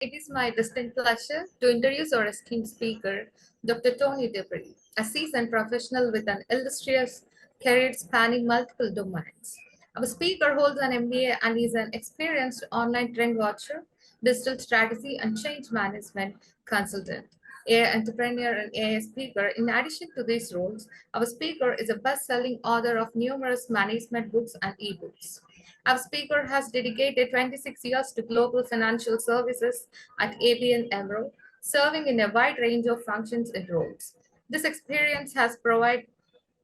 It is my distinct pleasure to introduce our esteemed speaker, Dr. Tony Debris, a seasoned professional with an illustrious career spanning multiple domains. Our speaker holds an MBA and is an experienced online trend watcher, digital strategy and change management consultant, AI entrepreneur, and AI speaker. In addition to these roles, our speaker is a best-selling author of numerous management books and ebooks. Our speaker has dedicated 26 years to global financial services at ABN AMRO, serving in a wide range of functions and roles. This experience has provided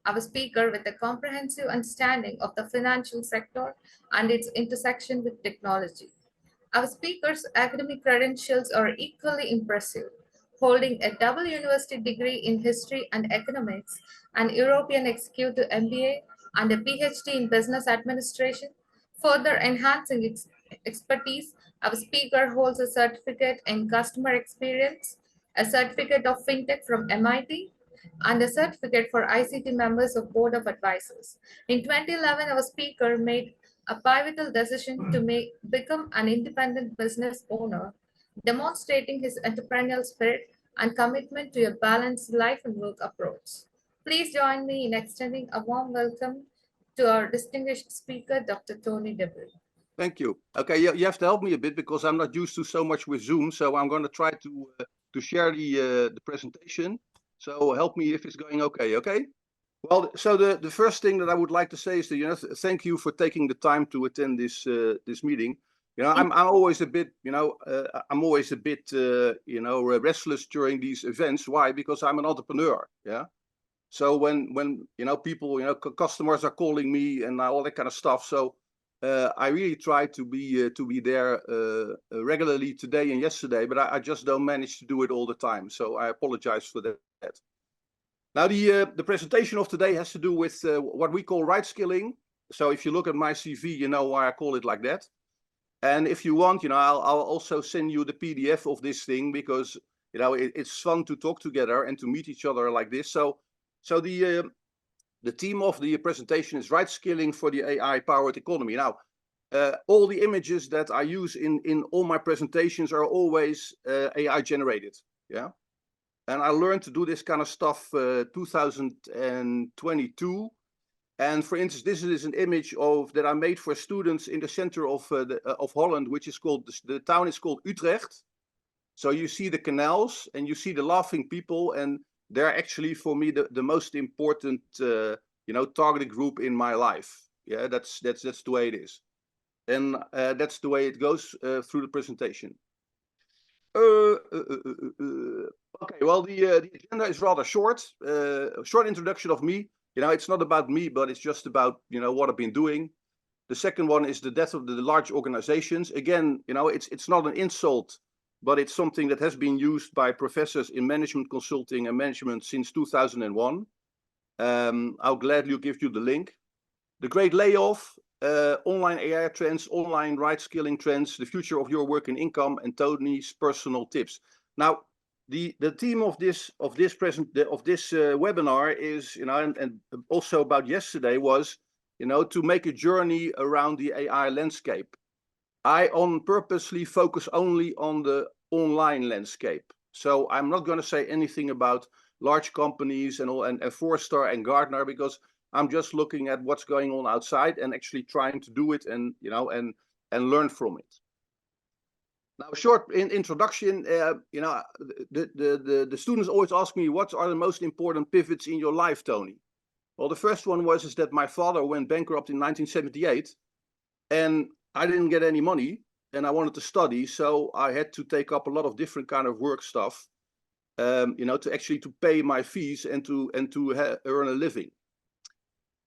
our speaker with a comprehensive understanding of the financial sector and its intersection with technology. Our speaker's academic credentials are equally impressive, holding a double university degree in history and economics, an European executive MBA, and a PhD in business administration. Further enhancing its expertise, our speaker holds a certificate in customer experience, a certificate of fintech from MIT, and a certificate for ICT members of Board of Advisors. In 2011, our speaker made a pivotal decision to become an independent business owner, demonstrating his entrepreneurial spirit and commitment to a balanced life and work approach. Please join me in extending a warm welcome to our distinguished speaker, Dr. Tony Debris. Thank you. Okay, you have to help me a bit because I'm not used to so much with Zoom, so I'm going to try to share the presentation. So help me if it's going okay. Okay. Well, so the first thing that I would like to say is that thank you for taking the time to attend this meeting. I'm always a bit restless during these events. Why? Because I'm an entrepreneur. Yeah. So when people customers are calling me and all that kind of stuff. So I really try to be there regularly today and yesterday, but I just don't manage to do it all the time. So I apologize for that. Now, the presentation of today has to do with what we call right skilling. So if you look at my CV, you know why I call it like that. And if you want, I'll also send you the PDF of this thing because, it's fun to talk together and to meet each other like this. So the theme of the presentation is right skilling for the AI-powered economy. Now, all the images that I use in all my presentations are always AI generated. Yeah. And I learned to do this kind of stuff 2022. And for instance, this is an image that I made for students in the center of Holland, which is called, the town is called Utrecht. So you see the canals and you see the laughing people, and they're actually for me the most important target group in my life. Yeah, that's the way it is. And that's the way it goes through the presentation. Okay, well, the agenda is rather short. A short introduction of me. It's not about me, but it's just about, what I've been doing. The second one is the death of the large organizations. Again, it's not an insult, but it's something that has been used by professors in management consulting and management since 2001. I'll gladly give you the link. The great layoff, online AI trends, online right skilling trends, the future of your work and income, and Tony's personal tips. Now, the theme of this webinar is, and also about yesterday was, to make a journey around the AI landscape. I purposely focus only on the online landscape. So I'm not going to say anything about large companies and Forrester and Gartner, because I'm just looking at what's going on outside and actually trying to do it and learn from it. Now, a short introduction. The students always ask me, what are the most important pivots in your life, Tony? Well, the first one is that my father went bankrupt in 1978, and I didn't get any money, and I wanted to study, so I had to take up a lot of different kind of work stuff, to pay my fees and to earn a living.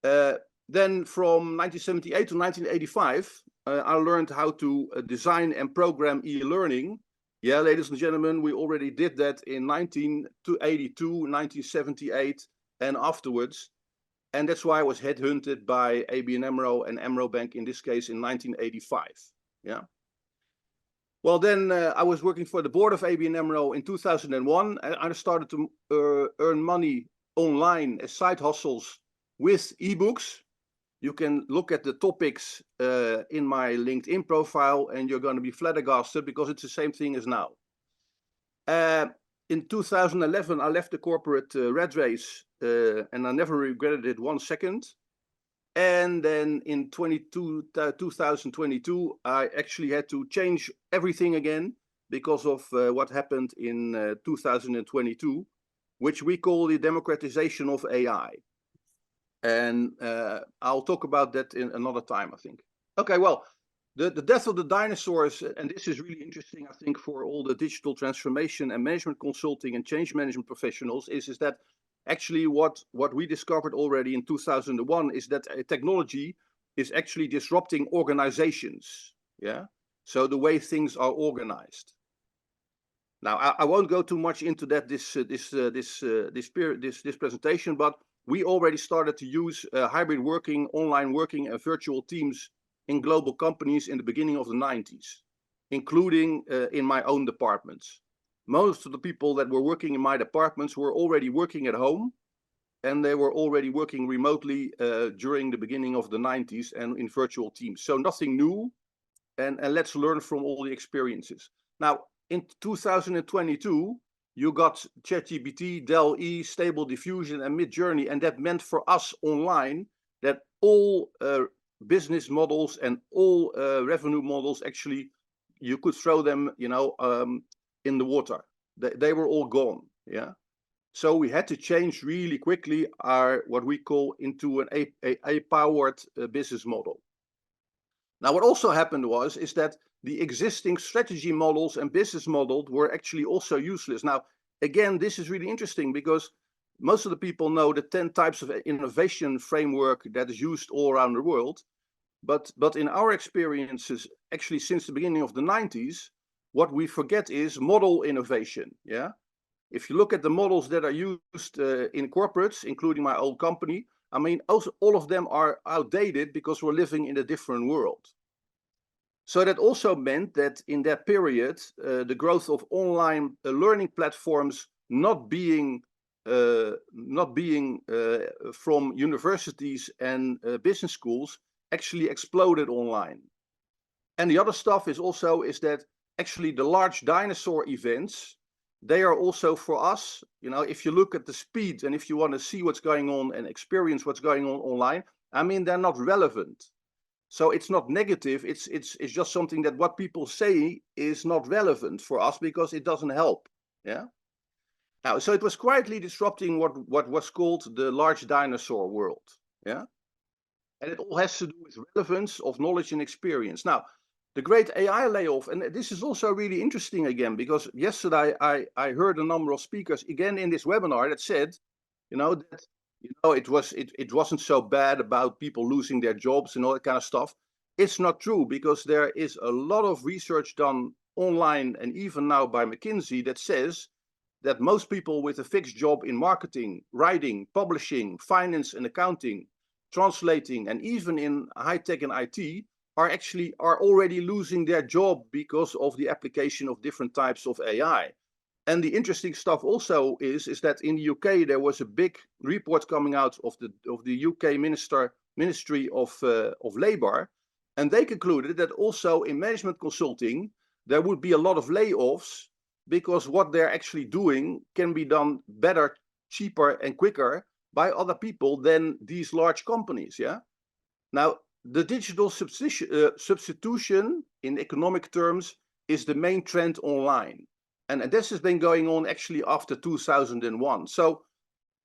Then from 1978 to 1985, I learned how to design and program e-learning. Yeah, ladies and gentlemen, we already did that in 1982, 1978, and afterwards. And that's why I was headhunted by ABN AMRO and AMRO Bank, in this case, in 1985. Yeah. Well, then I was working for the board of ABN AMRO in 2001. And I started to earn money online as side hustles with ebooks. You can look at the topics in my LinkedIn profile, and you're going to be flabbergasted because it's the same thing as now. In 2011, I left the corporate rat race, and I never regretted it 1 second. And then in 2022, I actually had to change everything again because of what happened in 2022, which we call the democratization of AI. And I'll talk about that in another time, I think. Okay, well, the death of the dinosaurs, and this is really interesting, I think, for all the digital transformation and management consulting and change management professionals, is that actually what we discovered already in 2001 is that technology is actually disrupting organizations. Yeah, so the way things are organized. Now, I won't go too much into that this presentation, but we already started to use hybrid working, online working, and virtual teams in global companies in the beginning of the 90s, including in my own departments. Most of the people that were working in my departments were already working at home, and they were already working remotely during the beginning of the 90s and in virtual teams. So nothing new, and let's learn from all the experiences. Now, in 2022, you got ChatGPT, DALL-E, Stable Diffusion, and Midjourney, and that meant for us online that all business models and all revenue models, actually, you could throw them, in the water. They were all gone. Yeah. So we had to change really quickly our what we call into an AI-powered business model. Now, what also happened is that the existing strategy models and business models were actually also useless. Now, again, this is really interesting because most of the people know the 10 types of innovation framework that is used all around the world. But in our experiences, actually since the beginning of the 90s, what we forget is model innovation. Yeah. If you look at the models that are used in corporates, including my old company, I mean, also, all of them are outdated because we're living in a different world. So that also meant that in that period, the growth of online learning platforms not being from universities and business schools actually exploded online. And the other stuff is that actually the large dinosaur events, they are also for us, if you look at the speed and if you want to see what's going on and experience what's going on online, I mean, they're not relevant. So it's not negative, it's just something that what people say is not relevant for us because it doesn't help. Yeah. Now, so it was quietly disrupting what was called the large dinosaur world. Yeah. And it all has to do with relevance of knowledge and experience. Now, the great AI layoff, and this is also really interesting again, because yesterday I heard a number of speakers again in this webinar that said, that it wasn't so bad about people losing their jobs and all that kind of stuff. It's not true, because there is a lot of research done online and even now by McKinsey that says that most people with a fixed job in marketing, writing, publishing, finance and accounting, translating, and even in high tech and IT are already losing their job because of the application of different types of AI. And the interesting stuff also is that in the UK there was a big report coming out of the UK Ministry of Labour, and they concluded that also in management consulting there would be a lot of layoffs because what they're actually doing can be done better, cheaper, and quicker by other people than these large companies. Yeah. Now, the digital substitution in economic terms is the main trend online. And this has been going on actually after 2001. So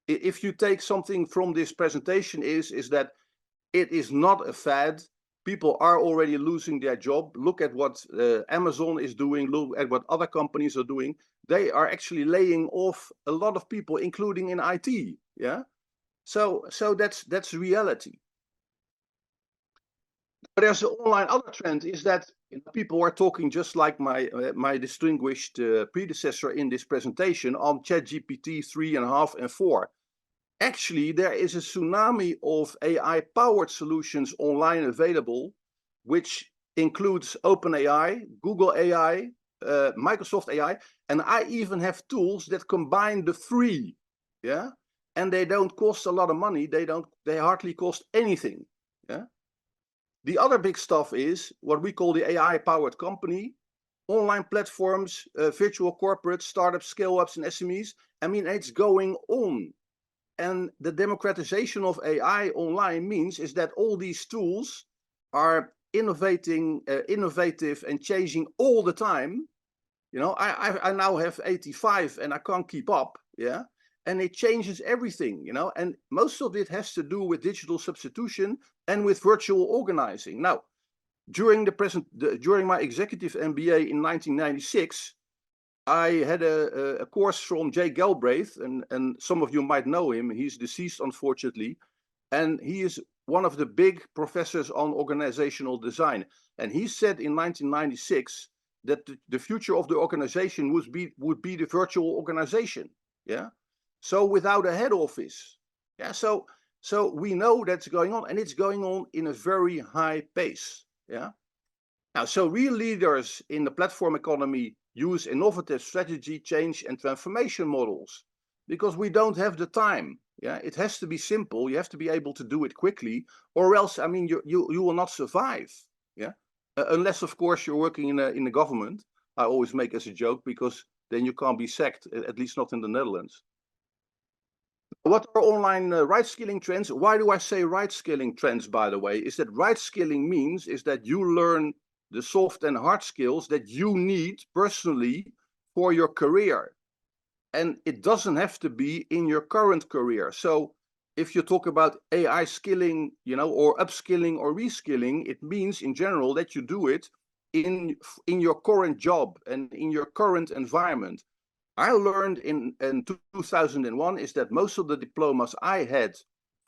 if you take something from this presentation is that it is not a fad. People are already losing their job. Look at what Amazon is doing. Look at what other companies are doing. They are actually laying off a lot of people, including in IT. Yeah. So that's reality. But there's an online other trend is that people are talking just like my distinguished predecessor in this presentation on ChatGPT 3.5 and 4. Actually, there is a tsunami of AI-powered solutions online available, which includes OpenAI, Google AI, Microsoft AI, and I even have tools that combine the three. Yeah, and they don't cost a lot of money. They hardly cost anything. Yeah. The other big stuff is what we call the AI-powered company, online platforms, virtual corporates, startups, scale-ups, and SMEs. I mean, it's going on. And the democratization of AI online means is that all these tools are innovative and changing all the time. You know, I now have 85 and I can't keep up. Yeah. And it changes everything, you know, and most of it has to do with digital substitution and with virtual organizing. Now, during during my executive MBA in 1996, I had a course from Jay Galbraith, and some of you might know him. He's deceased, unfortunately, and he is one of the big professors on organizational design. And he said in 1996 that the future of the organization would be the virtual organization. Yeah, so without a head office. Yeah, so we know that's going on, and it's going on in a very high pace. Yeah. Now, so real leaders in the platform economy use innovative strategy, change, and transformation models because we don't have the time. Yeah, it has to be simple. You have to be able to do it quickly, or else, I mean, you will not survive. Yeah, unless of course you're working in the government. I always make as a joke because then you can't be sacked, at least not in the Netherlands. What are online right skilling trends? Why do I say right skilling trends, by the way? Is that right skilling means is that you learn the soft and hard skills that you need personally for your career. And it doesn't have to be in your current career. So if you talk about AI skilling, you know, or upskilling or reskilling, it means in general that you do it in your current job and in your current environment. I learned in 2001 is that most of the diplomas I had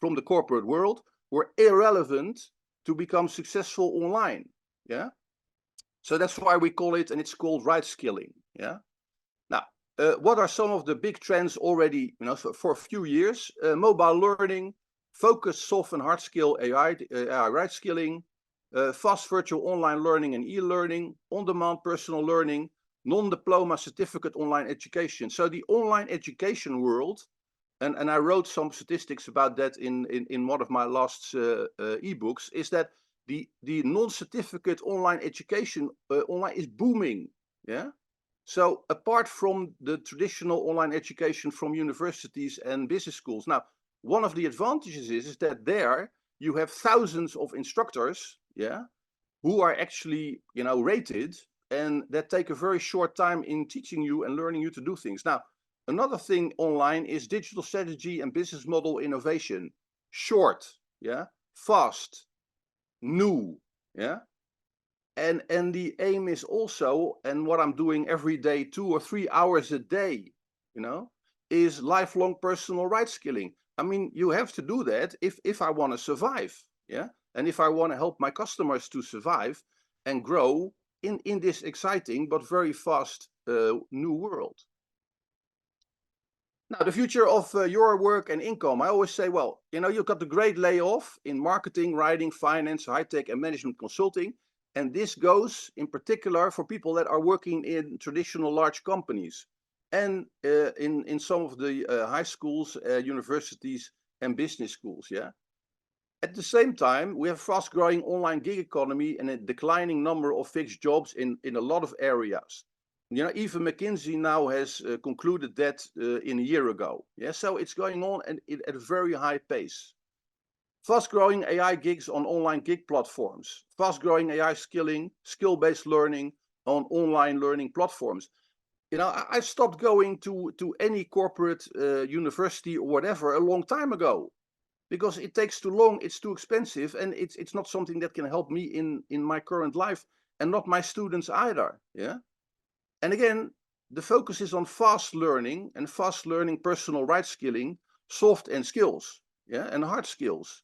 from the corporate world were irrelevant to become successful online. Yeah. So that's why we call it, and it's called right skilling. Yeah. Now, what are some of the big trends already, you know, for a few years? Mobile learning, focused soft and hard skill AI right skilling, fast virtual online learning and e-learning, on-demand personal learning, non-diploma certificate online education. So the online education world, and I wrote some statistics about that in one of my last ebooks, is that the non-certificate online education online is booming. Yeah. So apart from the traditional online education from universities and business schools, now one of the advantages is that there you have thousands of instructors, yeah, who are actually, you know, rated and that take a very short time in teaching you and learning you to do things. Now, another thing online is digital strategy and business model innovation. Short, yeah, fast, new, yeah. And the aim is also, and what I'm doing every day, 2 or 3 hours a day, you know, is lifelong personal right skilling. I mean, you have to do that if I want to survive, yeah, and if I want to help my customers to survive and grow in this exciting but very fast new world. Now, the future of your work and income, I always say, well, you know, you've got the great layoff in marketing, writing, finance, high tech, and management consulting. And this goes in particular for people that are working in traditional large companies and in some of the high schools, universities, and business schools. Yeah. At the same time, we have fast growing online gig economy and a declining number of fixed jobs in a lot of areas. You know, even McKinsey now has concluded that in a year ago. Yeah, so it's going on and at a very high pace. Fast growing AI gigs on online gig platforms, fast growing AI skilling, skill-based learning on online learning platforms. You know, I stopped going to any corporate university or whatever a long time ago because it takes too long, it's too expensive, and it's not something that can help me in my current life and not my students either. Yeah. And again, the focus is on fast learning and fast learning personal right skilling, soft and skills, yeah, and hard skills.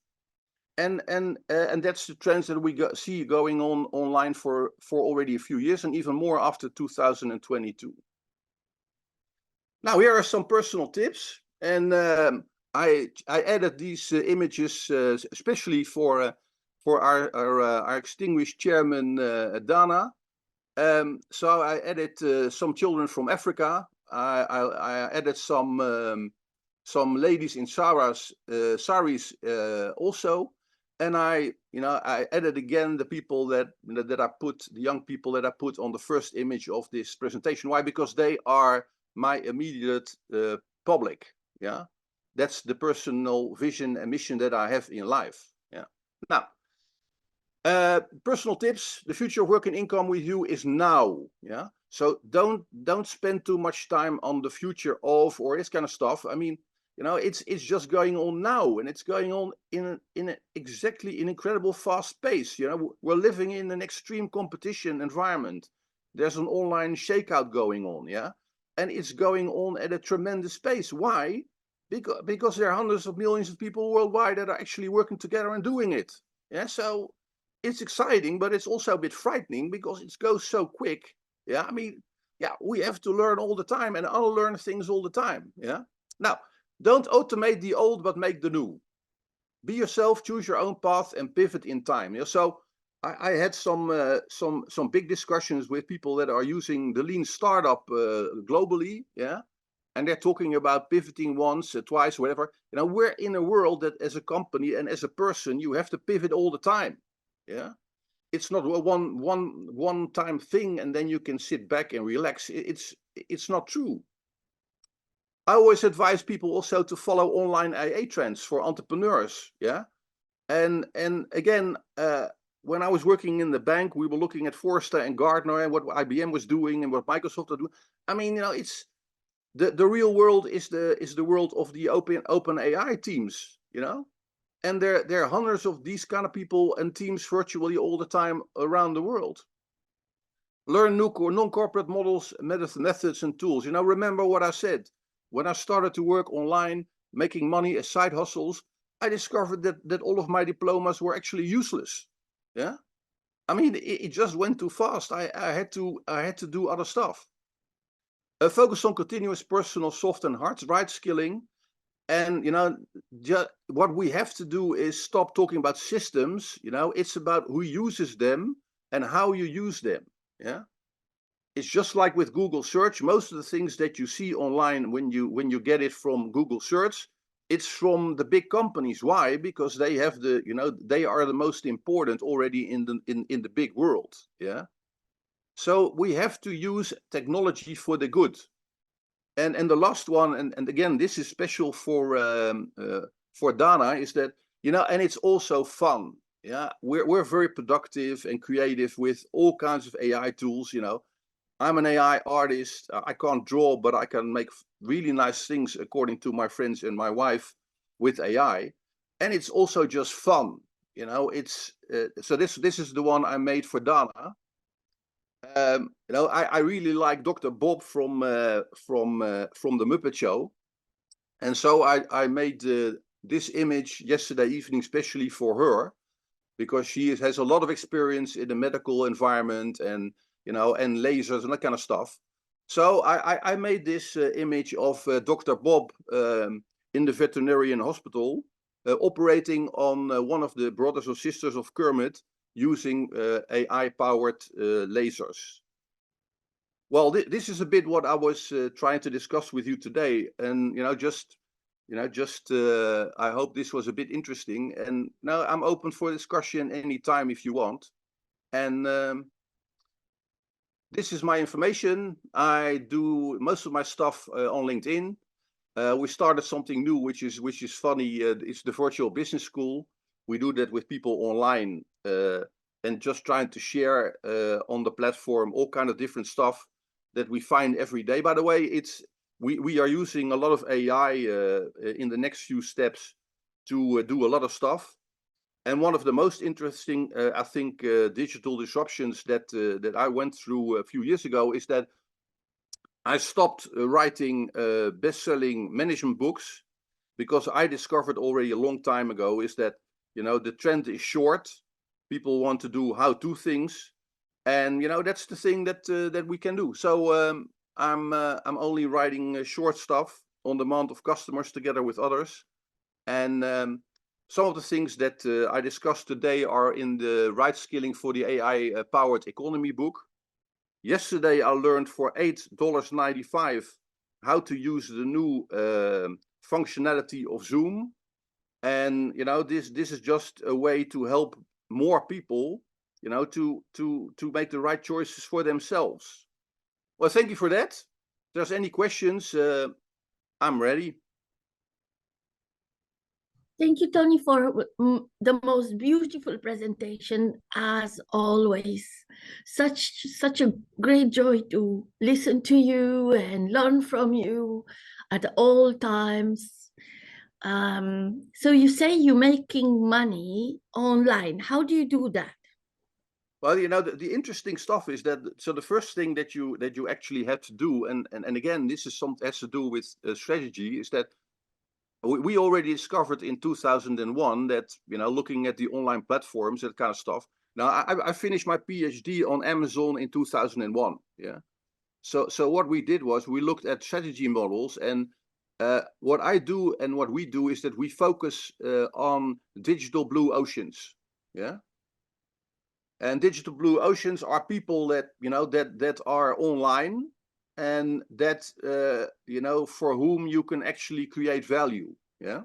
And that's the trends that we see going on online for already a few years and even more after 2022. Now, here are some personal tips, and I added these images especially for our extinguished chairman Dana. So I added some children from Africa. I added some ladies in saris also. and I added again the people that I put, the young people that I put on the first image of this presentation. Why? Because they are my immediate public. Yeah, that's the personal vision and mission that I have in life. Yeah. Now, personal tips: the future of work and income with you is now. Yeah. So don't spend too much time on the future of or this kind of stuff. I mean, it's just going on now, and it's going on in exactly an incredible fast pace. We're living in an extreme competition environment. There's an online shakeout going on, yeah, and it's going on at a tremendous pace. Why? Because there are hundreds of millions of people worldwide that are actually working together and doing it. Yeah, so it's exciting, but it's also a bit frightening because it goes so quick. Yeah, I mean, yeah, we have to learn all the time and unlearn things all the time. Yeah. Now, don't automate the old, but make the new. Be yourself, choose your own path, and pivot in time. Yeah? So I had some big discussions with people that are using the lean startup globally. Yeah. And they're talking about pivoting once, twice, whatever. We're in a world that as a company and as a person, you have to pivot all the time. Yeah. It's not a one time thing and then you can sit back and relax. It's not true. I always advise people also to follow online AA trends for entrepreneurs. Yeah. And again, when I was working in the bank, we were looking at Forrester and Gartner and what IBM was doing and what Microsoft was doing. I mean, it's the real world is the world of the open AI teams, and there are hundreds of these kind of people and teams virtually all the time around the world. Learn new non-corporate models, methods, and tools. Remember what I said. When I started to work online, making money as side hustles, I discovered that all of my diplomas were actually useless. Yeah, I mean, it just went too fast. I had to do other stuff. Focus on continuous personal soft and hard right skilling. And what we have to do is stop talking about systems. It's about who uses them and how you use them. Yeah, it's just like with Google search. Most of the things that you see online when you get it from Google search, it's from the big companies. Why? Because they have they are the most important already in the big world. Yeah, so we have to use technology for the good. And the last one, and again, this is special for Dana, is that and it's also fun. Yeah, we're very productive and creative with all kinds of AI tools. I'm an AI artist. I can't draw, but I can make really nice things according to my friends and my wife with AI, and it's also just fun. It's so this is the one I made for Dana. I really like Dr. Bob from the Muppet Show, and so I made this image yesterday evening, especially for her, because she has a lot of experience in the medical environment and and lasers and that kind of stuff. So I made this image of Dr. Bob in the veterinarian hospital, operating on one of the brothers or sisters of Kermit, using AI-powered lasers. Well, this is a bit what I was trying to discuss with you today, and I hope this was a bit interesting. And now I'm open for discussion anytime if you want. And this is my information. I do most of my stuff on LinkedIn. We started something new, which is funny. It's the virtual business school. We do that with people online, and just trying to share on the platform all kind of different stuff that we find every day. By the way, we are using a lot of AI in the next few steps to do a lot of stuff. And one of the most interesting, I think, digital disruptions that I went through a few years ago is that I stopped writing best-selling management books, because I discovered already a long time ago is that the trend is short. People want to do how-to things, and that's the thing that we can do. So I'm only writing short stuff on demand of customers together with others, and some of the things that I discussed today are in the right skilling for the AI powered economy book. Yesterday, I learned for $8.95 how to use the new functionality of Zoom. And this is just a way to help more people, to make the right choices for themselves. Well, thank you for that. If there's any questions, I'm ready. Thank you, Tony, for the most beautiful presentation, as always. Such a great joy to listen to you and learn from you at all times. So you say you're making money online. How do you do that? Well, the interesting stuff is that, so the first thing that you actually have to do, and again, this is something has to do with strategy, is that we already discovered in 2001 that, looking at the online platforms, that kind of stuff. Now, I finished my PhD on Amazon in 2001. Yeah. So what we did was we looked at strategy models, and what I do and what we do is that we focus on digital blue oceans. Yeah. And digital blue oceans are people that, that are online, and that, for whom you can actually create value. Yeah.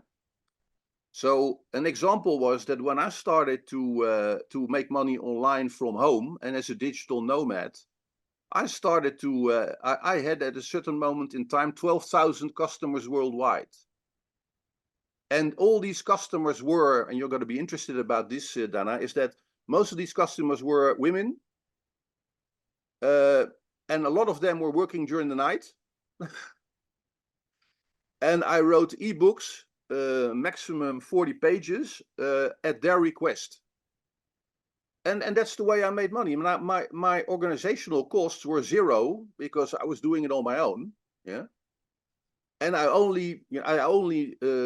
So an example was that when I started to make money online from home and as a digital nomad, I started to, I had at a certain moment in time 12,000 customers worldwide. And all these customers were, and you're going to be interested about this, Dana, is that most of these customers were women. And a lot of them were working during the night. And I wrote ebooks, maximum 40 pages, at their request. And that's the way I made money. My organizational costs were zero because I was doing it on my own. Yeah. And I only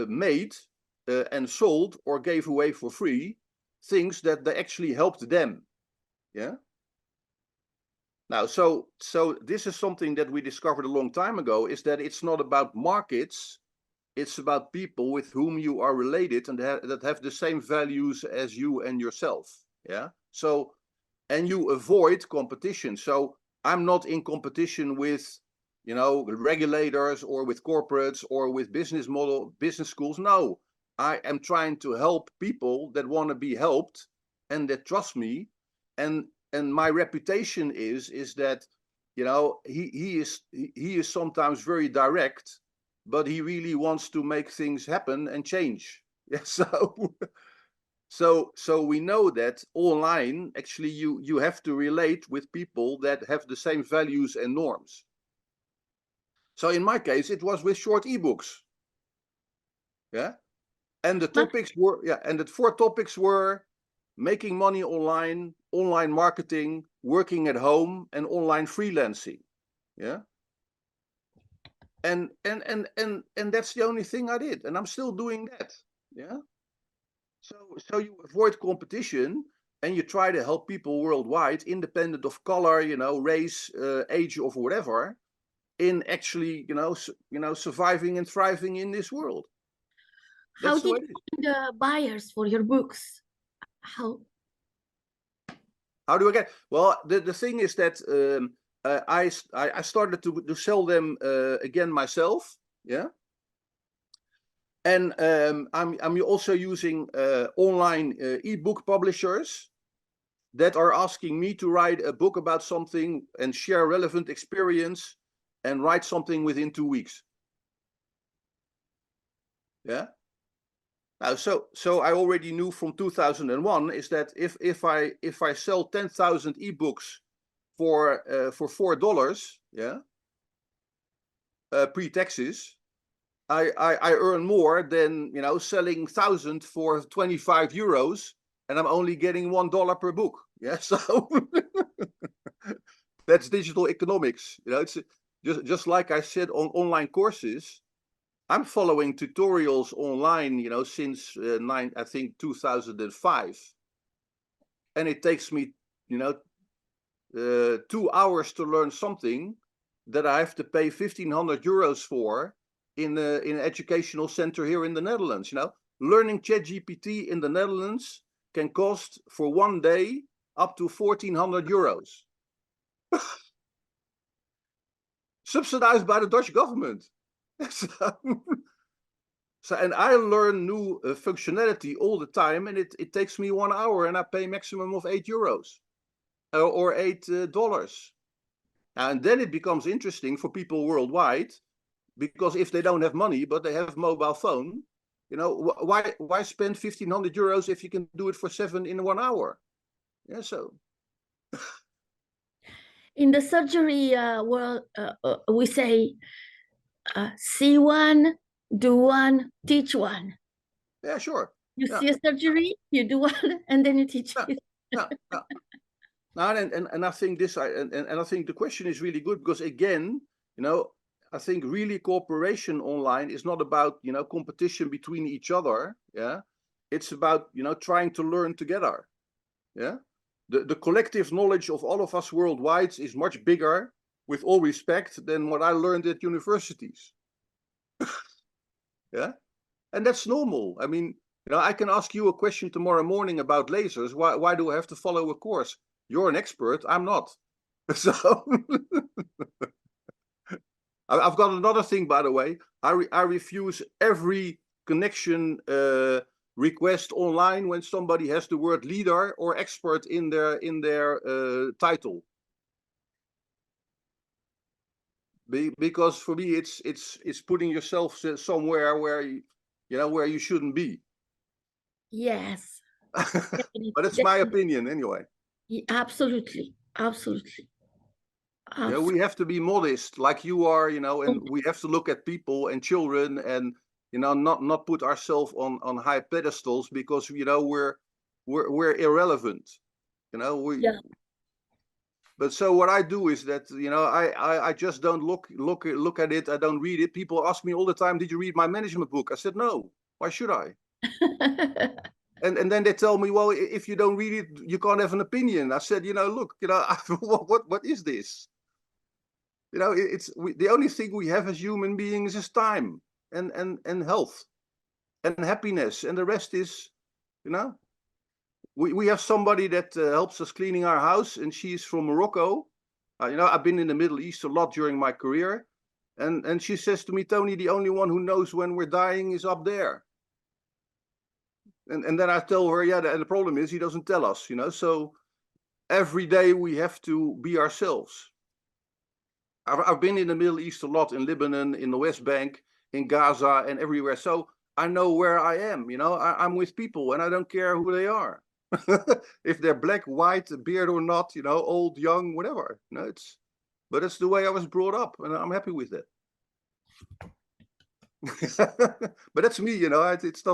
made and sold or gave away for free things that they actually helped them. Yeah. Now, so this is something that we discovered a long time ago, is that it's not about markets, it's about people with whom you are related and that have the same values as you and yourself. Yeah. So, and you avoid competition. So I'm not in competition with, regulators or with corporates or with business schools. No, I am trying to help people that want to be helped and that trust me. And my reputation is that, he is sometimes very direct, but he really wants to make things happen and change. Yeah. So we know that online, actually, you have to relate with people that have the same values and norms. So in my case, it was with short ebooks. Yeah. And the topics were, and the 4 topics were making money online, online marketing, working at home, and online freelancing. Yeah. And that's the only thing I did. And I'm still doing that. Yeah. So you avoid competition and you try to help people worldwide, independent of color, race, age, or whatever, in actually, surviving and thriving in this world. How That's the did way you it is. find the buyers for your books? How do I get? Well, the thing is that I started to sell them again myself. Yeah. And I'm also using online ebook publishers that are asking me to write a book about something and share relevant experience and write something within 2 weeks. Yeah. Now, so I already knew from 2001 is that if I sell 10,000 ebooks for $4, yeah, pre-taxes, I earn more than, selling 1,000 for 25 euros, and I'm only getting $1 per book. Yeah. So that's digital economics. It's just like I said on online courses. I'm following tutorials online, since I think 2005, and it takes me, 2 hours to learn something that I have to pay 1,500 euros for in an educational center here in the Netherlands. Learning ChatGPT in the Netherlands can cost for 1 day up to 1,400 euros. Subsidized by the Dutch government. So, and I learn new functionality all the time, and it takes me 1 hour, and I pay maximum of €8 or $8. And then it becomes interesting for people worldwide, because if they don't have money but they have mobile phone, you know, why spend €1,500 if you can do it for 7 in 1 hour? Yeah, so In the surgery world, we say, see one, do one, teach one. yeah, sure. You Yeah, see a surgery, you do one, and then you teach yeah, it. yeah, yeah. And I think I think the question is really good, because again, you know, I think really cooperation online is not about, you know, competition between each other. Yeah, it's about, you know, trying to learn together. Yeah, the collective knowledge of all of us worldwide is much bigger, with all respect, than what I learned at universities. Yeah, and that's normal. I mean, you know, I can ask you a question tomorrow morning about lasers. Why do I have to follow a course? You're an expert, I'm not. So I've got another thing, by the way. I refuse every connection request online when somebody has the word leader or expert in their title. Because for me, it's putting yourself somewhere where where you shouldn't be. Yes. But it's my opinion anyway. Absolutely. Absolutely. Yeah, we have to be modest, like you are, you know, and we have to look at people and children, and you know, not put ourselves on high pedestals, because you know we're irrelevant, you know. Yeah. But so what I do is that, you know, I just don't look at it. I don't read it. People ask me all the time, "Did you read my management book?" I said, "No. Why should I?" And then they tell me, "Well, if you don't read it, you can't have an opinion." I said, "You know, look, you know, what is this?" You know, the only thing we have as human beings is time and health and happiness, and the rest is, you know, we have somebody that helps us cleaning our house, and she's from Morocco. You know, I've been in the Middle East a lot during my career, and she says to me, "Tony, the only one who knows when we're dying is up there." And then I tell her, "Yeah, and the problem is he doesn't tell us, you know." So every day we have to be ourselves. I've been in the Middle East a lot, in Lebanon, in the West Bank, in Gaza, and everywhere. So I know where I am. You know, I'm with people, and I don't care who they are, if they're black, white, beard or not. You know, old, young, whatever. You know, but it's the way I was brought up, and I'm happy with that. But that's me. You know, it's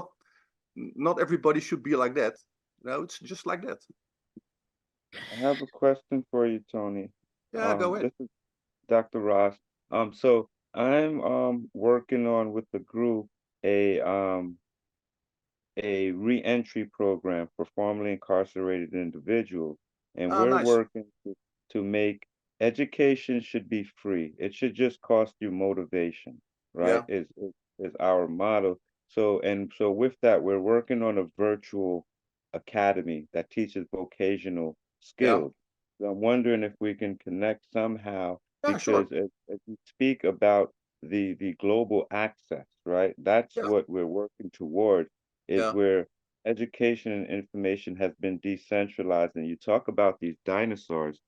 not everybody should be like that. You know, it's just like that. I have a question for you, Tony. Yeah, go ahead. This is Dr. Ross. So I'm working on with the group a reentry program for formerly incarcerated individuals, and Oh, we're nice. working to make education should be free. It should just cost you motivation, right? Yeah, Is our motto. So with that, we're working on a virtual academy that teaches vocational yeah, skills. So I'm wondering if we can connect somehow, yeah, because sure. as you speak about the global access, right? That's Yeah, what we're working toward, is yeah, where education and information has been decentralized. And you talk about these dinosaurs,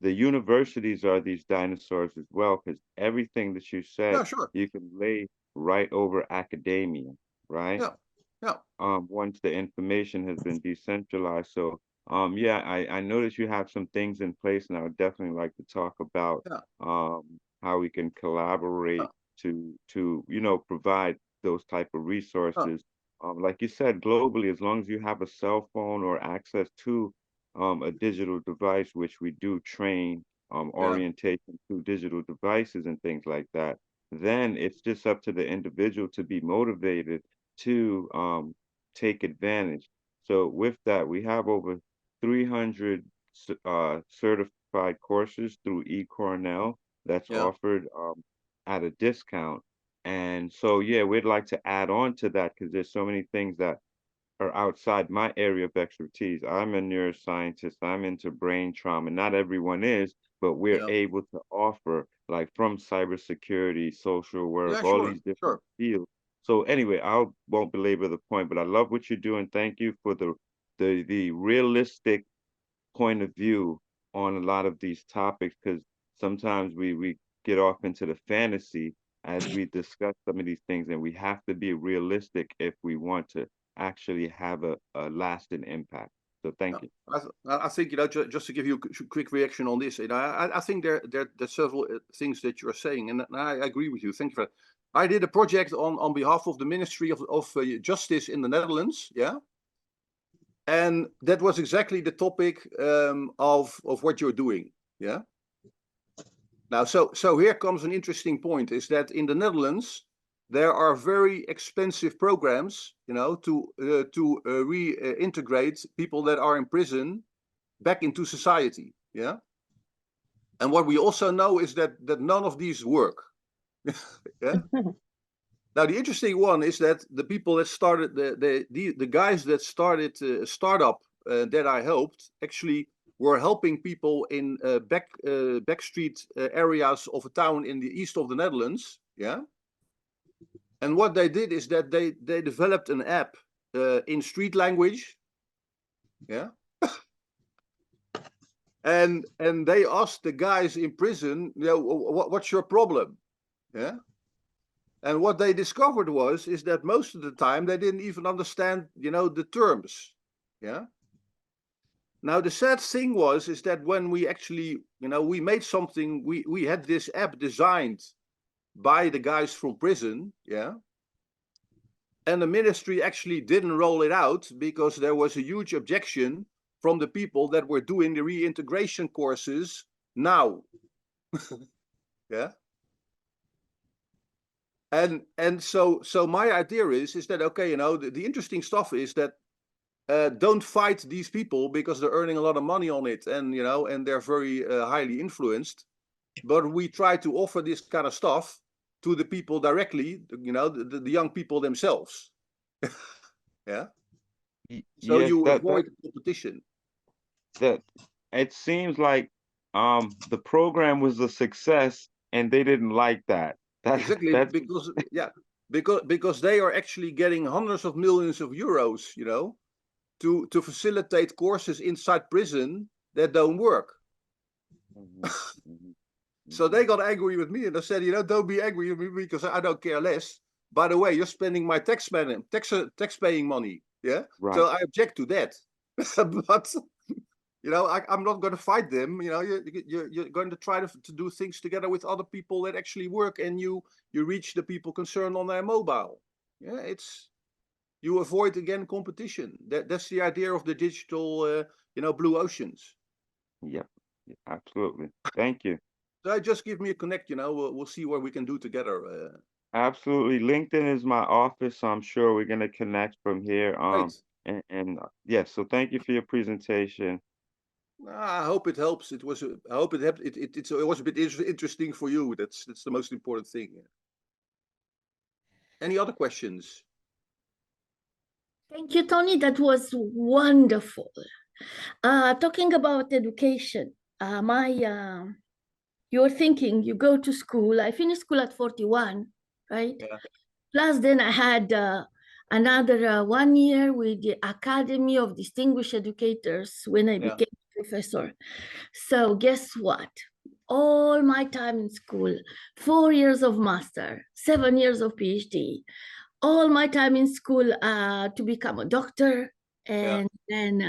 the universities are these dinosaurs as well, because everything that you yeah, said, sure. you can lay right over academia, right? Yeah, yeah, Once the information has been decentralized. So, yeah, I know that you have some things in place, and I would definitely like to talk about yeah, how we can yeah, collaborate to provide those type of yeah, resources. Like you said, globally, as long as you have a cell phone or access to a digital device, which we do train yeah, orientation to digital devices and things like that, then it's just up to the individual to be motivated to take advantage. So with that, we have over 300 certified courses through eCornell that's yeah, offered at a discount. And so, yeah, we'd like to add on to that, because there's so many things that are outside my area of expertise. I'm a neuroscientist. I'm into brain trauma. Not everyone is, but we're yeah, able to offer, like, from cybersecurity, social work, yeah, all sure, these different sure. fields. So anyway, I won't belabor the point, but I love what you're doing. Thank you for the realistic point of view on a lot of these topics, because sometimes we get off into the fantasy as we discuss some of these things, and we have to be realistic if we want to actually have a lasting impact. So thank you. I think, just to give you a quick reaction on this, I think there's several things that you're saying, and I agree with you. Thank you for that. I did a project on behalf of the Ministry of Justice in the Netherlands, yeah, and that was exactly the topic of what you're doing, yeah. Now, so here comes an interesting point: is that in the Netherlands there are very expensive programs, to reintegrate people that are in prison back into society, yeah. And what we also know is that none of these work. Yeah. Now the interesting one is that the people that started the guys that started a startup that I helped actually were helping people in backstreet areas of a town in the east of the Netherlands. Yeah. And what they did is that they developed an app in street language. Yeah. And they asked the guys in prison, what's your problem? Yeah. And what they discovered is that most of the time they didn't even understand, the terms. Yeah. Now the sad thing is that when we actually, we made something, we had this app designed by the guys from prison. Yeah. And the ministry actually didn't roll it out because there was a huge objection from the people that were doing the reintegration courses now. Yeah. And so my idea is that, okay, the interesting stuff is that don't fight these people because they're earning a lot of money on it, and and they're very highly influenced. But we try to offer this kind of stuff to the people directly, the young people themselves. Yeah. So Yes, you avoid competition. that it seems like the program was a success and they didn't like that. Exactly, That's because they are actually getting hundreds of millions of euros, to facilitate courses inside prison that don't work. Mhm, mhm, So mhm. they got angry with me, and I said, don't be angry with me because I don't care less. By the way, you're spending my tax-paying money, yeah. Right. So I object to that. But I'm not going to fight them. You're going to try to do things together with other people that actually work, and you reach the people concerned on their mobile. Yeah, you avoid again competition. That's the idea of the digital, blue oceans. Yep. Yeah, absolutely. Thank you. So just give me a connect. We'll see what we can do together. Absolutely. LinkedIn is my office, so I'm sure we're gonna connect from here. Great. And yes, so thank you for your presentation. I hope it helps. I hope it helped. It was a bit interesting for you. That's the most important thing. Any other questions? Thank you, Tony. That was wonderful. Talking about education, you're thinking you go to school. I finished school at 41, right? Yeah. Plus, then I had another 1 year with the Academy of Distinguished Educators when I became professor. So guess what? All my time in school, 4 years of master, 7 years of PhD, all my time in school to become a doctor. And then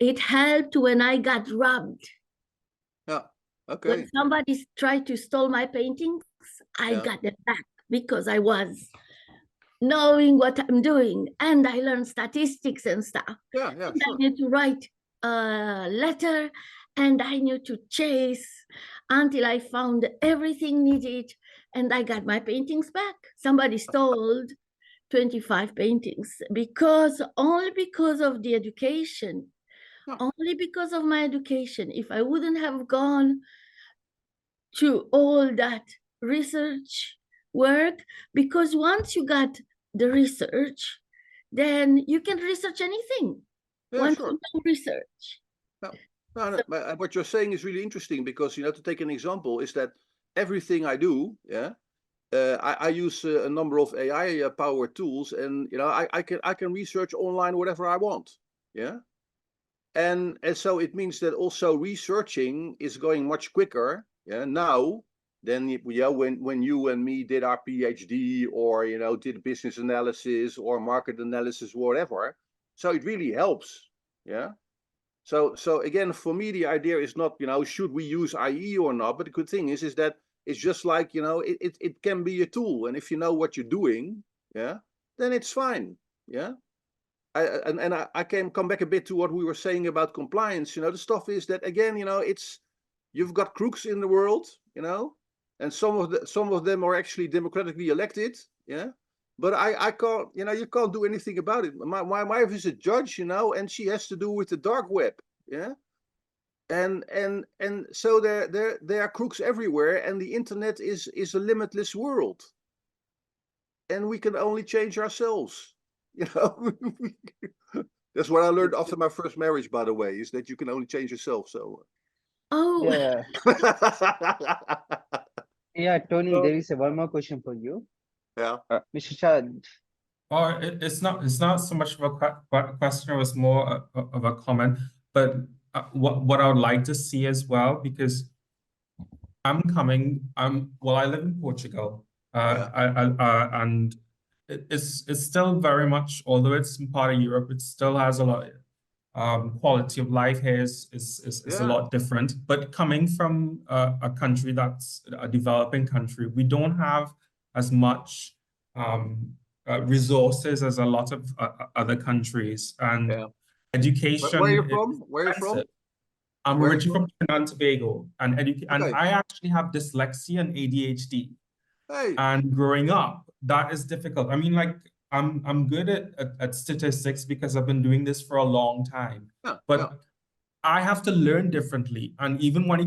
it helped when I got robbed. Yeah. Okay. When somebody tried to steal my paintings, I got them back because I was knowing what I'm doing, and I learned statistics and stuff. Yeah, And sure. I knew to write a letter, and I knew to chase until I found everything needed, and I got my paintings back. Somebody stole 25 paintings only because of the education, only because of my education. If I wouldn't have gone to all that research work, because once you got the research, then you can research anything. Once Sure. you know research. No, what you're saying is really interesting because, to take an example, is that everything I do, I use a number of AI powered tools, and I can research online whatever I want. Yeah. And so it means that also researching is going much quicker, yeah, now than when you and me did our PhD, or did business analysis or market analysis, whatever. So it really helps, yeah. So again, for me, the idea is not should we use IE or not, but the good thing is that it's just like it can be a tool, and if you know what you're doing, yeah, then it's fine, yeah. I can come back a bit to what we were saying about compliance. The stuff is that, again, you've got crooks in the world, and some of them are actually democratically elected, yeah. But I can't, you can't do anything about it. My wife is a judge, and she has to do with the dark web, yeah. And so there are crooks everywhere, and the internet is a limitless world, and we can only change ourselves. That's what I learned after my first marriage, by the way, is that you can only change yourself. So Oh, Yeah, yeah, Tony, So- there is one more question for you. yeah. Mr. Shah, Or it's not so much of a question, it was more of a comment. But what I would like to see as well, because I live in Portugal, and it's still very much, although it's part of Europe, it still has a lot. Quality of life here is a lot different. But coming from a country that's a developing country, we don't have as much resources as a lot of other countries, and Yeah. education. Where are you from? Where are you expensive. from? I'm Where are you originally from Trinidad and Tobago, and Okay. I actually have dyslexia and ADHD. Hey. And growing up, that is difficult. I mean, like, I'm good at statistics because I've been doing this for a long time. Yeah, But yeah. I have to learn differently. And even when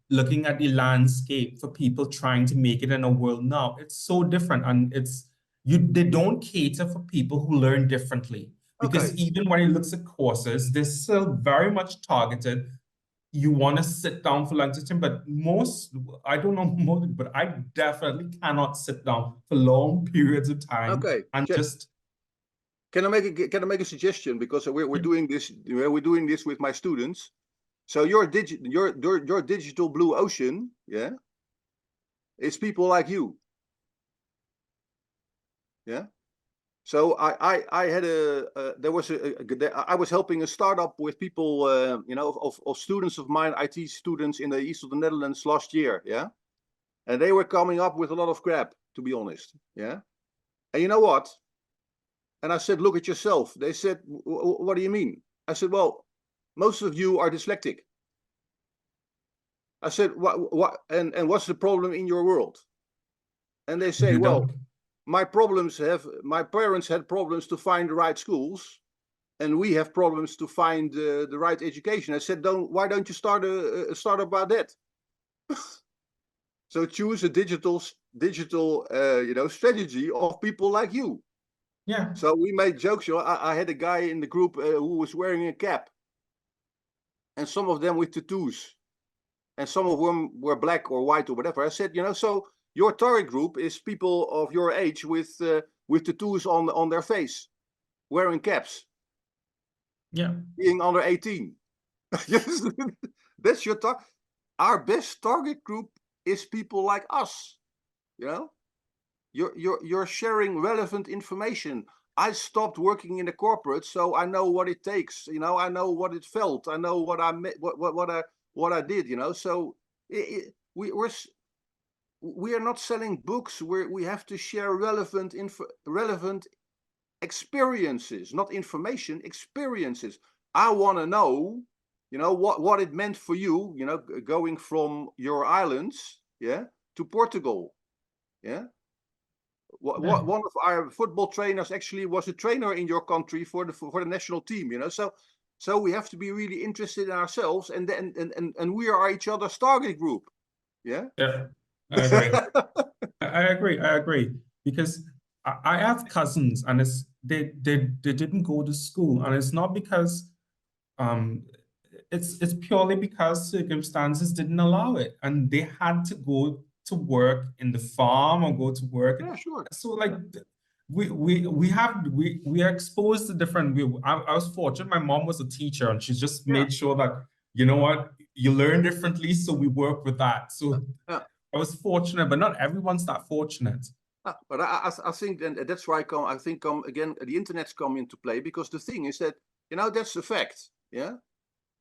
looking at the landscape for people trying to make it in a world now, it's so different. And they don't cater for people who learn differently. Because Okay. even when you look at courses, they're still very much targeted. You want to sit down for lunch time, but I don't know most, but I definitely cannot sit down for long periods of time. Okay. And just Can I make a suggestion? Because we're doing this with my students. So your digital blue ocean, yeah, is people like you. Yeah. So I had I was helping a startup with people, of students of mine, IT students in the east of the Netherlands last year, yeah, and they were coming up with a lot of crap, to be honest, yeah. And you know what? And I said, look at yourself. They said, what do you mean? I said, well, most of you are dyslexic. I said, what and what's the problem in your world? And they say, well, my parents had problems to find the right schools, and we have problems to find the right education. I said, why don't you start a startup about that? So choose a digital strategy of people like you. yeah. So we made jokes. I had a guy in the group who was wearing a cap, and some of them with tattoos, and some of them were black or white or whatever. I said, so your target group is people of your age with tattoos on their face, wearing caps, Yeah. being under 18. Yes, that's your target. Our best target group is people like us. You're sharing relevant information. I stopped working in the corporate, so I know what it takes. I know what it felt. I know what I did. So we are not selling books. We have to share relevant experiences, not information, experiences. I want to know, what it meant for you, going from your islands, yeah, to Portugal, yeah. One of our football trainers actually was a trainer in your country for the national team, so we have to be really interested in ourselves, and we are each other's target group. Yeah. Yeah, I agree. I agree. Because I have cousins, and they didn't go to school, and it's not because it's purely because circumstances didn't allow it, and they had to go to work in the farm or go to work. Yeah, sure. So like we are exposed to different. I was fortunate. My mom was a teacher, and she just made sure that, you know what, you learn differently, so we work with that. So I was fortunate, but not everyone's that fortunate. But I think that's why again the internet's come into play, because the thing is that, you know, that's a fact. Yeah.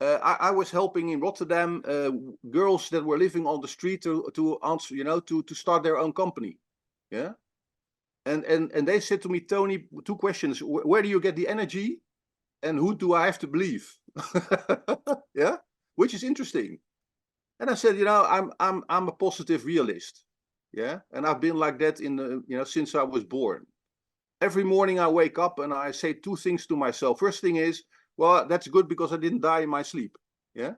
I was helping in Rotterdam girls that were living on the street to answer, you know, to start their own company. Yeah. And they said to me, Tony, two questions: where do you get the energy, and who do I have to believe? Yeah, which is interesting. And I said, you know, I'm a positive realist. Yeah, and I've been like that since I was born. Every morning I wake up and I say two things to myself. First thing is, well, that's good because I didn't die in my sleep. Yeah.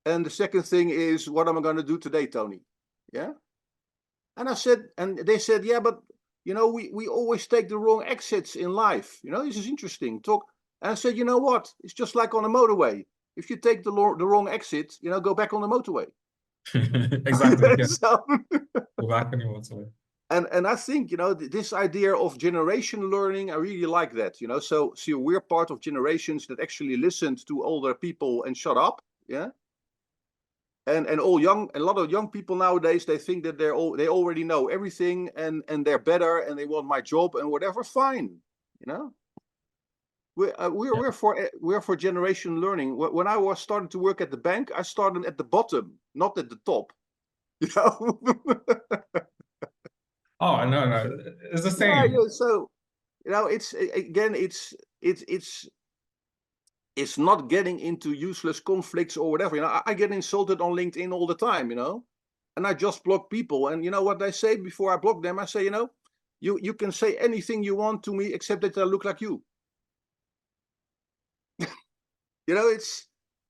And the second thing is, what am I going to do today, Tony? Yeah. And I said, and they said, yeah, but you know, we always take the wrong exits in life. You know, this is interesting. And I said, you know what? It's just like on a motorway. If you take the wrong exit, you know, go back on the motorway. Exactly. Yeah. So, Go back on the motorway. And I think, you know, this idea of generation learning, I really like that. You know, so we're part of generations that actually listened to older people and shut up. Yeah. And a lot of young people nowadays, they think that they already know everything and they're better and they want my job and whatever. Fine, you know. We're for generation learning. When I was starting to work at the bank, I started at the bottom, not at the top. You know. Oh no, it's the same. Yeah. So, you know, it's not getting into useless conflicts or whatever. You know, I get insulted on LinkedIn all the time, you know, and I just block people. And you know what I say before I block them? I say, you know, you can say anything you want to me except that I look like you. You know,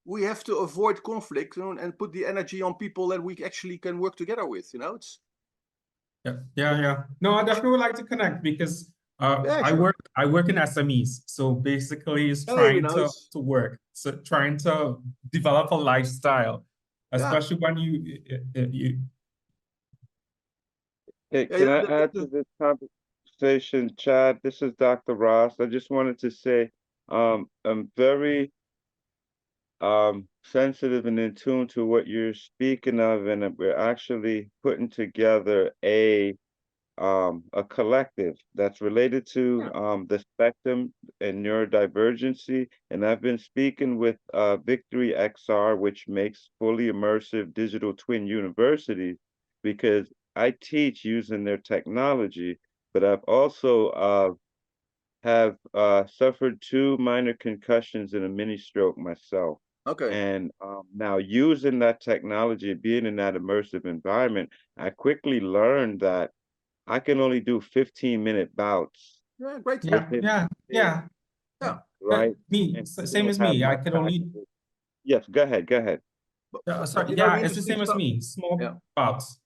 we have to avoid conflict, you know, and put the energy on people that we actually can work together with. You know, Yeah. No, I definitely would like to connect because I sure. work in SMEs. So basically it's Oh, you trying know, to work. So trying to develop a lifestyle, especially when you Hey, can I add to this conversation, Chad? This is Dr. Ross. I just wanted to say I'm very sensitive and in tune to what you're speaking of, and we're actually putting together a collective that's related to the spectrum and neurodivergency. And I've been speaking with Victory XR, which makes fully immersive digital twin universities, because I teach using their technology, but I've also have suffered 2 minor concussions and a mini stroke myself. okay. And now using that technology, being in that immersive environment, I quickly learned that I can only do 15-minute bouts. Yeah, great. yeah. Right? Same as me. I could only. Yes, go ahead. Sorry. You know, Yeah, it's the same as me. Small bouts.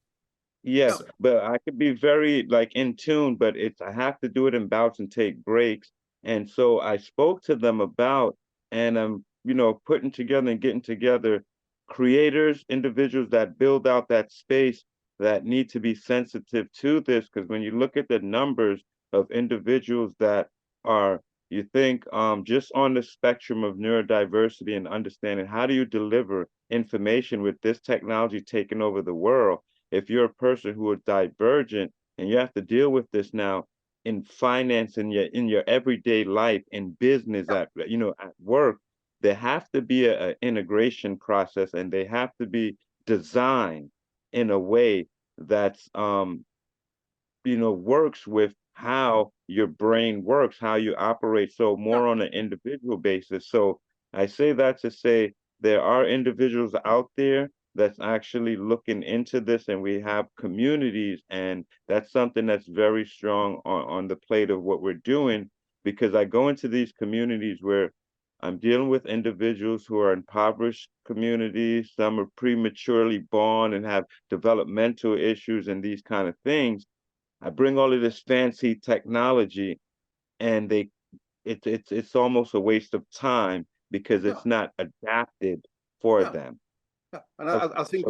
Yes, but I could be very like in tune, but I have to do it in bouts and take breaks. And so I spoke to them about, and I'm, putting together and getting together creators, individuals that build out that space that need to be sensitive to this. Because when you look at the numbers of individuals that are, you think just on the spectrum of neurodiversity and understanding, how do you deliver information with this technology taking over the world? If you're a person who is divergent and you have to deal with this now in finance and in your everyday life, in business, at work, there have to be an integration process, and they have to be designed in a way that's works with how your brain works, how you operate. So more on an individual basis. So I say that to say there are individuals out there that's actually looking into this, and we have communities, and that's something that's very strong on the plate of what we're doing, because I go into these communities where I'm dealing with individuals who are impoverished communities. Some are prematurely born and have developmental issues and these kind of things. I bring all of this fancy technology, and it's almost a waste of time because it's not adapted for them. Yeah, and I think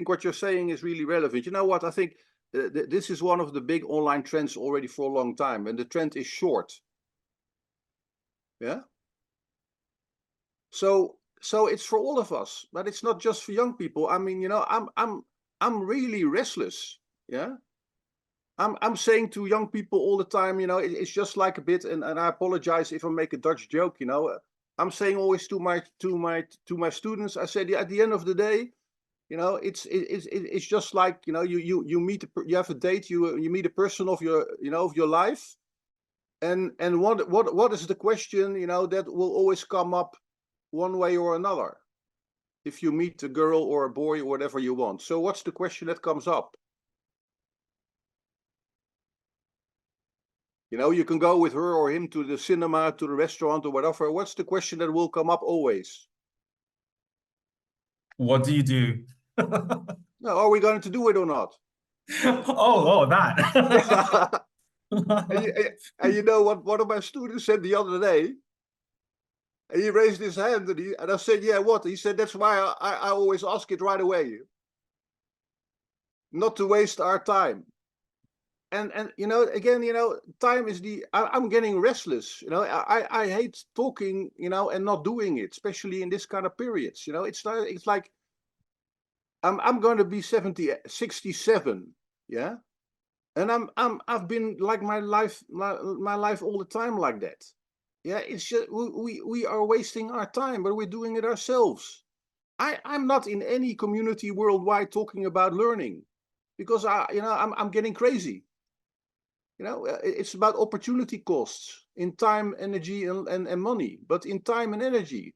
what you're saying is really relevant. You know what? I think this is one of the big online trends already for a long time, and the trend is short. Yeah. So it's for all of us, but it's not just for young people. I mean, you know, I'm really restless. Yeah. I'm saying to young people all the time, you know, it's just like a bit, and I apologize if I make a Dutch joke, you know. I'm saying always to my students, I said, yeah, at the end of the day, you know, it's just like, you know, you meet you have a date, you meet a person of your life, and what is the question, you know, that will always come up one way or another if you meet a girl or a boy or whatever you want. So what's the question that comes up? You know, you can go with her or him to the cinema, to the restaurant or whatever. What's the question that will come up always? What do you do? No, are we going to do it or not? That. And you know what one of my students said the other day? And he raised his hand and I said, yeah, what? He said, that's why I always ask it right away. Not to waste our time. And you know, again, you know, time is I'm getting restless. You know, I hate talking, you know, and not doing it, especially in this kind of periods. You know, it's like I'm going to be 67. Yeah. And I've been like my life all the time like that. Yeah, it's just we are wasting our time, but we're doing it ourselves. I'm not in any community worldwide talking about learning, because I'm getting crazy. You know, it's about opportunity costs in time, energy, and money. But in time and energy,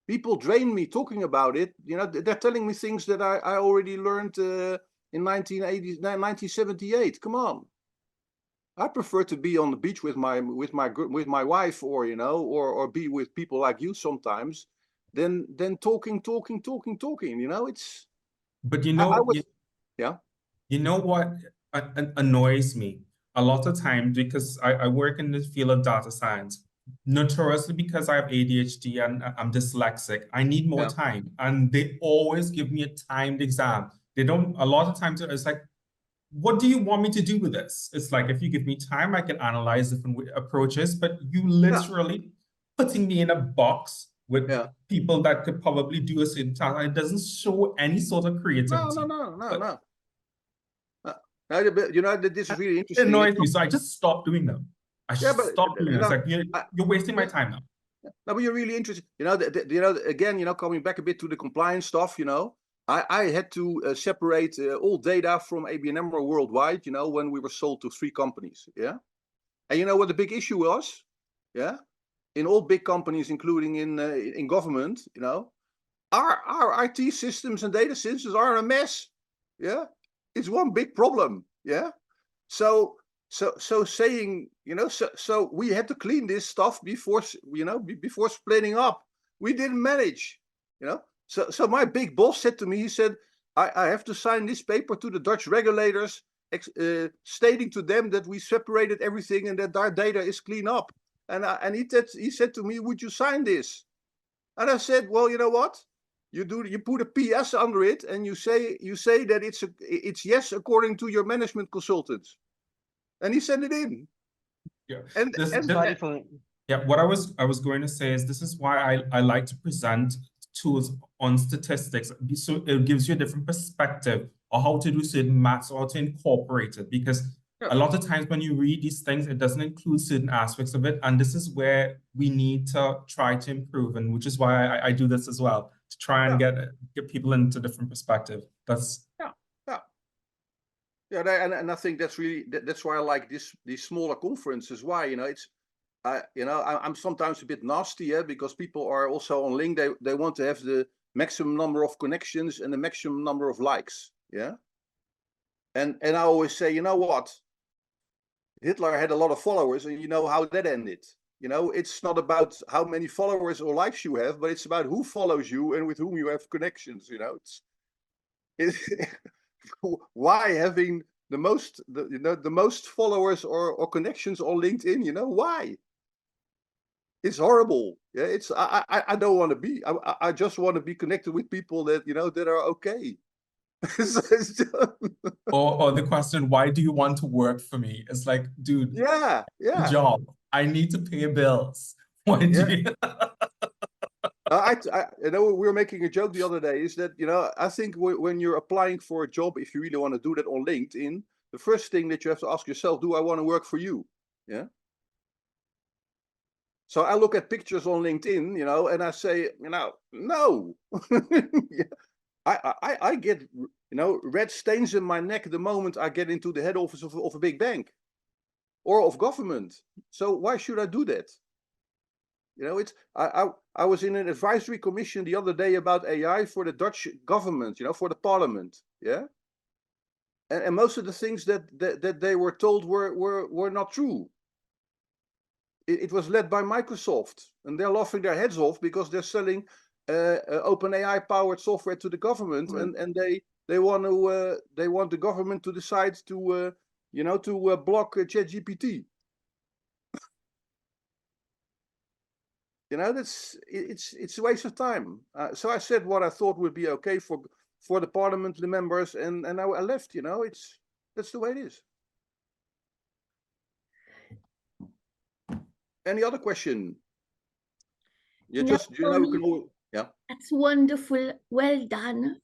people drain me talking about it. You know, they're telling me things that I already learned in 1978. Come on. I prefer to be on the beach with my wife, or you know, or be with people like you sometimes, than talking. You know, it's. But you I know, was, yeah. you know what annoys me a lot of times, because I work in the field of data science, notoriously because I have ADHD and I'm dyslexic. I need more Yeah. time, and they always give me a timed exam. They don't. A lot of times it's like, what do you want me to do with this? It's like, if you give me time, I can analyze different approaches, but you literally putting me in a box with Yeah. people that could probably do a certain task. And it doesn't show any sort of creativity. No. You know, this is really It interesting. annoys me, so I just stopped doing them. I Yeah, just but stopped doing you it. It's know, like, you're wasting my time now. no, but you're really interested. You know, again, you know, coming back a bit to the compliance stuff. You know, I had to separate all data from ABN AMRO worldwide. You know, when we were sold to 3 companies. Yeah, and you know what the big issue was? Yeah, in all big companies, including in government. You know, our IT systems and data systems are a mess. Yeah, it's one big problem. Yeah, so saying, you know, so we had to clean this stuff before, you know, before splitting up. We didn't manage, you know. So my big boss said to me, he said, I have to sign this paper to the Dutch regulators, stating to them that we separated everything and that our data is clean up. And he said to me, would you sign this? And I said, well, you know what? You put a PS under it, and you say that it's yes according to your management consultants, and he sent it in. Yeah. And Sorry for Yeah, what I was going to say is, this is why I like to present tools on statistics, so it gives you a different perspective of how to do certain maths or how to incorporate it. Because a lot of times when you read these things, it doesn't include certain aspects of it, and this is where we need to try to improve, and which is why I do this as well, to try and get people into different perspective. That's and I think that's really that's why I like these smaller conferences. Why, you know, it's you know, I'm sometimes a bit nasty, yeah, because people are also on link. They want to have the maximum number of connections and the maximum number of likes, yeah. And I always say, you know what, Hitler had a lot of followers, and you know how that ended. You know, it's not about how many followers or likes you have, but it's about who follows you and with whom you have connections. You know, it's why having the most followers or connections on LinkedIn? You know, why? It's horrible. Yeah, it's I don't want to be. I just want to be connected with people that that are okay. Or the question, why do you want to work for me? It's like, dude, yeah, yeah, job. I need to pay bills. Why do yeah. you? We were making a joke the other day. Is that I think when you're applying for a job, if you really want to do that on LinkedIn, the first thing that you have to ask yourself: do I want to work for you? Yeah. So I look at pictures on LinkedIn, and I say, no. Yeah. I get, red stains in my neck the moment I get into the head office of a big bank or of government. So why should I do that? I was in an advisory commission the other day about AI for the Dutch government, for the parliament. Yeah. And most of the things that they were told were not true. It was led by Microsoft, and they're laughing their heads off because they're selling open AI powered software to the government, and they want the government to decide to block ChatGPT. It's a waste of time. So I said what I thought would be okay for the parliament, the members, and I left. That's the way it is. Any other question? We can all, yeah. That's wonderful. Well done.